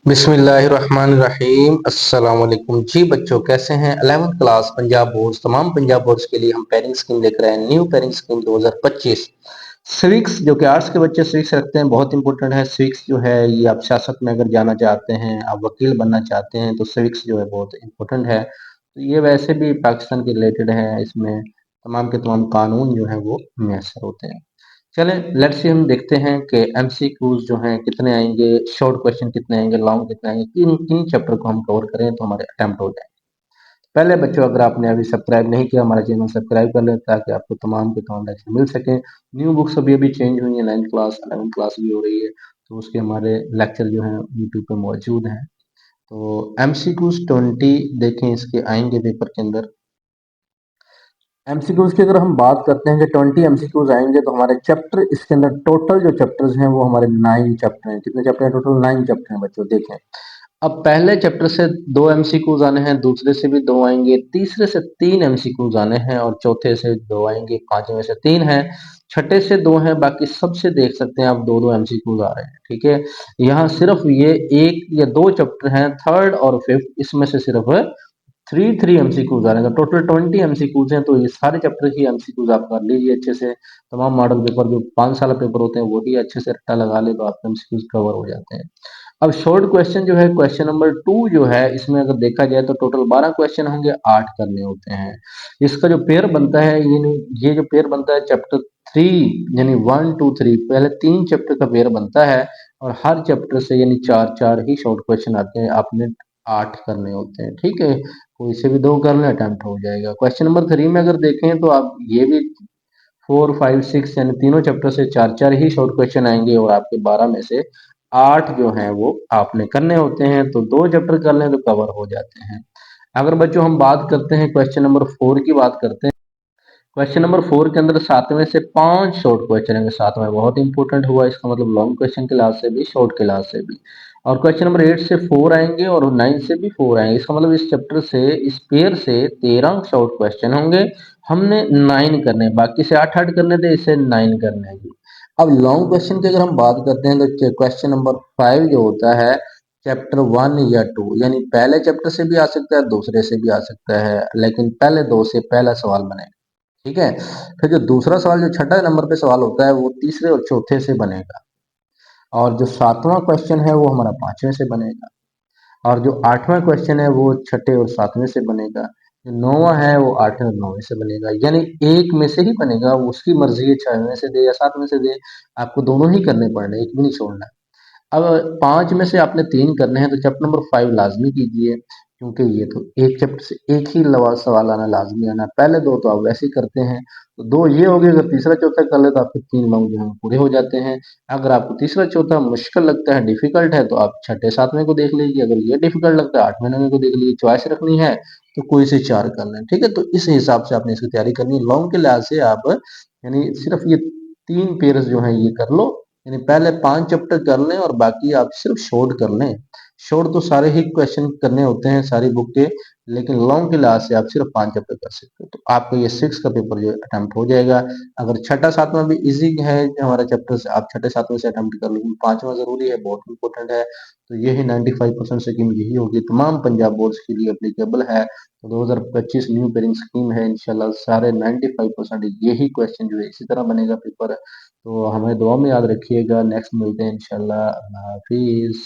बिस्मिल्लाहिर्रहमानिर्रहीम अस्सलाम वालेकुम जी बच्चों, कैसे हैं। 11th क्लास पंजाब बोर्ड, तमाम पंजाब बोर्ड्स के लिए हम पेयरिंग स्कीम लेकर आए हैं। न्यू पेयरिंग स्कीम 2025 सिविक्स, जो कि आर्ट्स के बच्चे सिविक्स रखते हैं, बहुत इंपॉर्टेंट है। सिविक्स जो है ये आप सियासत में अगर जाना चाहते हैं, आप वकील बनना चाहते हैं, तो सिविक्स जो है बहुत इंपॉर्टेंट है। तो ये वैसे भी पाकिस्तान के रिलेटेड है, इसमें तमाम के तमाम कानून जो है वो मैसर होते हैं। चलें, लेट्स सी हम देखते हैं कि एमसीक्यूज जो हैं कितने आएंगे, शॉर्ट क्वेश्चन कितने आएंगे, लॉन्ग कितने आएंगे, किन किन चैप्टर को हम कवर करें तो हमारे अटेम्प्ट हो जाए। पहले बच्चों, अगर आपने अभी सब्सक्राइब नहीं किया हमारा चैनल, सब्सक्राइब कर लें ताकि आपको तमाम के तमाम लेक्चर मिल सकें। न्यू बुक्स अभी अभी चेंज हुई है, 9th क्लास 11th क्लास भी हो रही है, तो उसके हमारे लेक्चर जो हैं यूट्यूब पे मौजूद हैं। तो एमसीक्यूज 20 देखें, इसके आएंगे पेपर के अंदर। एमसीक्यूज की अगर हम बात करते हैं कि 20 एमसीक्यूज आएंगे, तो हमारे चैप्टर इसके अंदर टोटल जो चैप्टर्स हैं वो हमारे 9 चैप्टर हैं। कितने चैप्टर हैं? टोटल 9 चैप्टर हैं बच्चों, देखें। अब पहले चैप्टर से 2 एमसीक्यूज आने हैं, दूसरे से भी 2 आएंगे, तीसरे से 3 एमसीक्यूज आने हैं और चौथे से 2 आएंगे, पांचवें से 3 है, छठे से 2 है, बाकी सबसे देख सकते हैं आप 2-2 एमसीक्यूज आ रहे हैं। ठीक है, यहाँ सिर्फ ये 1 या 2 चैप्टर हैं, थर्ड और फिफ्थ, इसमें से सिर्फ थ्री थ्री एमसीक्यूज आ रहे हैं। तो टोटल 20 एमसीक्यूज हैं, तो ये सारे चैप्टर की एमसीक्यूज आप कर लीजिए अच्छे से। तमाम मॉडल पेपर जो 5 साल पेपर होते हैं वही अच्छे से रट्टा लगा ले तो आपके एमसीक्यूज कवर हो जाते हैं। अब शॉर्ट क्वेश्चन जो है, क्वेश्चन नंबर 2 जो है, इसमें अगर देखा जाए तो टोटल 12 क्वेश्चन होंगे, 8 करने होते हैं। इसका जो पेयर बनता है, ये जो पेयर बनता है चैप्टर 3 यानी 1 2 3, पहले 3 चैप्टर का पेयर बनता है और हर चैप्टर से यानी 4-4 ही शॉर्ट क्वेश्चन आते हैं, आपने 8 करने होते हैं। ठीक है, कोई से भी 2 कर लें, अटेम्प्ट हो जाएगा। क्वेश्चन नंबर 3 में अगर देखें तो आप ये भी 4 5 6 यानी तीनों चैप्टर से 4-4 ही शॉर्ट क्वेश्चन आएंगे और आपके 12 में से 8 जो हैं वो आपने करने होते हैं, तो 2 चैप्टर कर लें तो कवर हो जाते हैं। अगर बच्चों हम बात करते हैं क्वेश्चन नंबर 4 की, बात करते हैं। क्वेश्चन नंबर 4 के अंदर 7वें से 5 शॉर्ट क्वेश्चन है। 7वां बहुत इंपॉर्टेंट हुआ, इसका मतलब लॉन्ग क्वेश्चन के लिहाज से भी, शॉर्ट के लिहाज से भी। और क्वेश्चन नंबर 8 से 4 आएंगे और 9 से भी 4 आएंगे। इसका मतलब इस चैप्टर से, इस पेयर से 13 शॉर्ट क्वेश्चन होंगे, हमने 9 करने, बाकी से 8-8 करने थे, इससे 9 करने हैं जी। अब लॉन्ग क्वेश्चन की अगर हम बात करते हैं तो क्वेश्चन नंबर 5 जो होता है चैप्टर 1 या 2, यानी पहले चैप्टर से भी आ सकता है, दूसरे से भी आ सकता है, लेकिन पहले 2 से पहला सवाल बनेगा। ठीक है, फिर जो दूसरा सवाल, जो छठा नंबर पे सवाल होता है, वो तीसरे और चौथे से बनेगा। और जो 7वां क्वेश्चन है वो हमारा 5वें से बनेगा। और जो 8वां क्वेश्चन है वो छठे और 7वें से बनेगा। जो 9वां है वो 8वें और 9वें से बनेगा, यानी एक में से ही बनेगा, वो उसकी मर्जी है, 6वें से दे या 7वें से दे, आपको दोनों ही करने पड़ने, एक भी नहीं छोड़ना। अब 5 में से आपने 3 करने हैं, तो चैप्टर नंबर 5 लाजमी कीजिए, क्योंकि ये तो एक चैप्टर से एक ही सवाल आना लाजमी आना। पहले 2 तो आप वैसे ही करते हैं, तो 2 ये हो गए। अगर तीसरा चौथा कर ले तो आपके 3 लॉन्ग जो हैं पूरे हो जाते हैं। अगर आपको तीसरा चौथा मुश्किल लगता है, डिफिकल्ट है, तो आप छठे सातवें को देख लीजिए। अगर ये डिफिकल्ट लगता है, 8वें 9वें को देख लीजिए। चॉइस रखनी है तो कोई से 4 कर लें। ठीक है, तो इस हिसाब से आपने इसकी तैयारी करनी है। लॉन्ग के लिहाज से आप यानी सिर्फ ये 3 पेयर्स जो हैं ये कर लो, यानी पहले 5 चैप्टर कर लें और बाकी आप सिर्फ शॉर्ट कर लें। शॉर्ट तो सारे ही क्वेश्चन करने होते हैं सारी बुक के, लेकिन लॉन्ग के लिहाज से आप सिर्फ 5 चैप्टर कर सकते हो, तो आपका ये 6 का पेपर जो अटेम्प्ट हो जाएगा। अगर छठा सातवां भी इजी है हमारा चैप्टर से, आप छठे सातवें से अटेम्प्ट कर लो, पांचवा जरूरी है, बहुत इंपॉर्टेंट है। तो यही 95% स्कीम यही होगी, तमाम पंजाब बोर्ड्स के लिए अप्लीकेबल है। तो 2025 न्यू पेयरिंग स्कीम है, इंशाल्लाह सारे 95% यही क्वेश्चन जो है इसी तरह बनेगा पेपर। तो हमें दुआ में याद रखिएगा। नेक्स्ट मिलते हैं इंशाल्लाह। अल्लाह हाफिज।